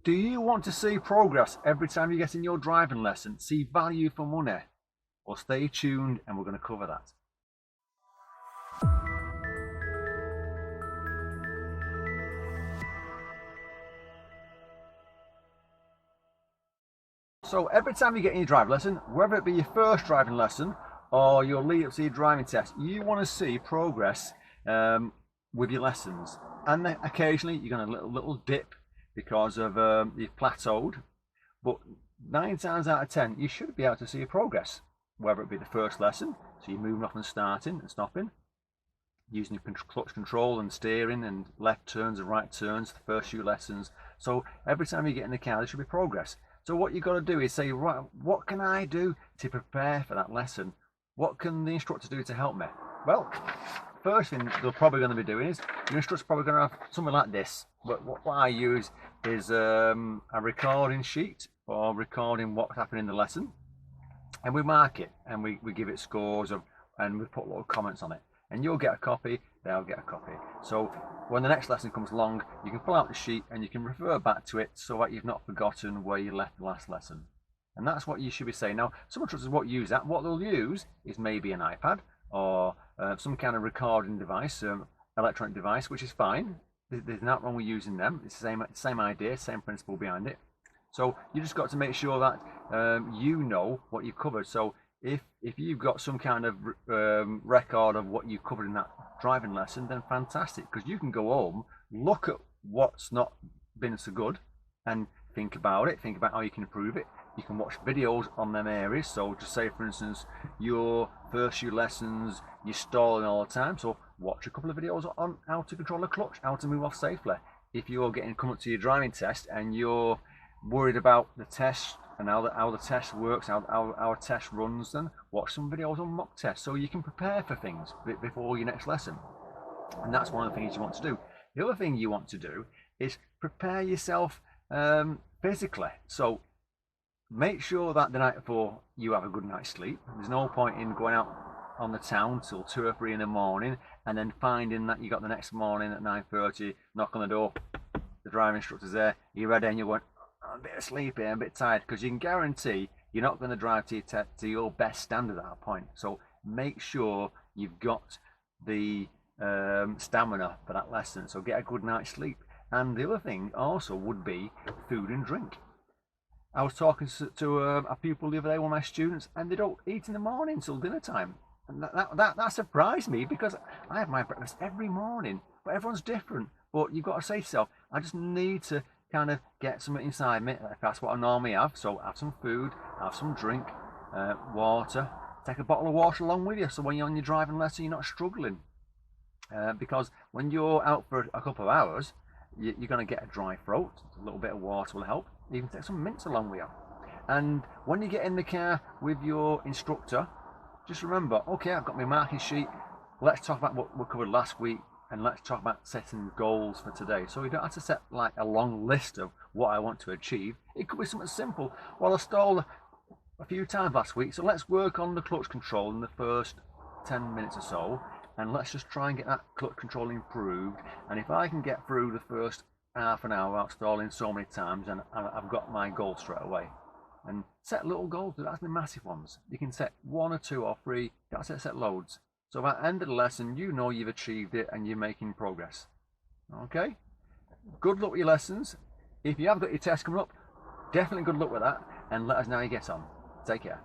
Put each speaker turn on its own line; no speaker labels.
Do you want to see progress every time you get in your driving lesson? See value for money? Well, stay tuned and we're going to cover that. So every time you get in your driving lesson, whether it be your first driving lesson or your lead up to your driving test, you want to see progress with your lessons. And then occasionally you're going to little dip because of you've plateaued. But 9 times out of 10, you should be able to see your progress, whether it be the first lesson, so you're moving off and starting and stopping, using your clutch control and steering and left turns and right turns, the first few lessons. So every time you get in the car, there should be progress. So what you've got to do is say, right, what can I do to prepare for that lesson? What can the instructor do to help me? Well, first thing they're probably going to be doing is, your instructor's probably going to have something like this. But what I use is a recording sheet for recording what's happening in the lesson. And we mark it and we give it scores of, and we put little comments on it. And you'll get a copy, they'll get a copy. So when the next lesson comes along, you can pull out the sheet and you can refer back to it so that you've not forgotten where you left the last lesson. And that's what you should be saying. Now, some instructors won't use that. What they'll use is maybe an iPad or some kind of recording device, electronic device, which is fine. There's nothing wrong with using them. It's the same idea, same principle behind it. So you just got to make sure that you know what you've covered. So if you've got some kind of record of what you covered in that driving lesson, then fantastic, because you can go home, look at what's not been so good and think about it, think about how you can improve it. You can watch videos on them areas. So just say, for instance, your first few lessons, you're stalling all the time, so watch a couple of videos on how to control the clutch, how to move off safely. If you're coming up to your driving test and you're worried about the test and how the test works, how our test runs, then watch some videos on mock tests so you can prepare for things before your next lesson. And that's one of the things you want to do. The other thing you want to do is prepare yourself physically. So make sure that the night before you have a good night's sleep. There's no point in going out on the town till 2 or 3 in the morning and then finding that you got the next morning at 9:30, knock on the door, the driving instructor's there, you're ready, and you're going, I'm a bit sleepy, I'm a bit tired, because you can guarantee you're not going to drive to your best standard at that point. So make sure you've got the stamina for that lesson. So get a good night's sleep. And the other thing also would be food and drink. I was talking to a pupil the other day, one of my students, and they don't eat in the morning till dinner time. And that surprised me, because I have my breakfast every morning, but everyone's different. But you've got to say to yourself, I just need to kind of get something inside me. That's what I normally have. So have some food, have some drink, water. Take a bottle of water along with you, so when you're on your driving lesson, you're not struggling. Because when you're out for a couple of hours, you're going to get a dry throat. A little bit of water will help. Even take some mints along with you. And when you get in the car with your instructor, just remember, okay, I've got my marking sheet. Let's talk about what we covered last week, and let's talk about setting goals for today. So you don't have to set like a long list of what I want to achieve. It could be something simple. Well, I stalled a few times last week, so let's work on the clutch control in the first 10 minutes or so, and let's just try and get that clutch control improved. And if I can get through the first half an hour without stalling so many times, and I've got my goal straight away. And set little goals. That's the massive ones. You can set 1 or 2 or 3. You don't have to set loads. So at the end of the lesson, you know you've achieved it and you're making progress. Okay? Good luck with your lessons. If you have got your test coming up, definitely good luck with that, and let us know how you get on. Take care.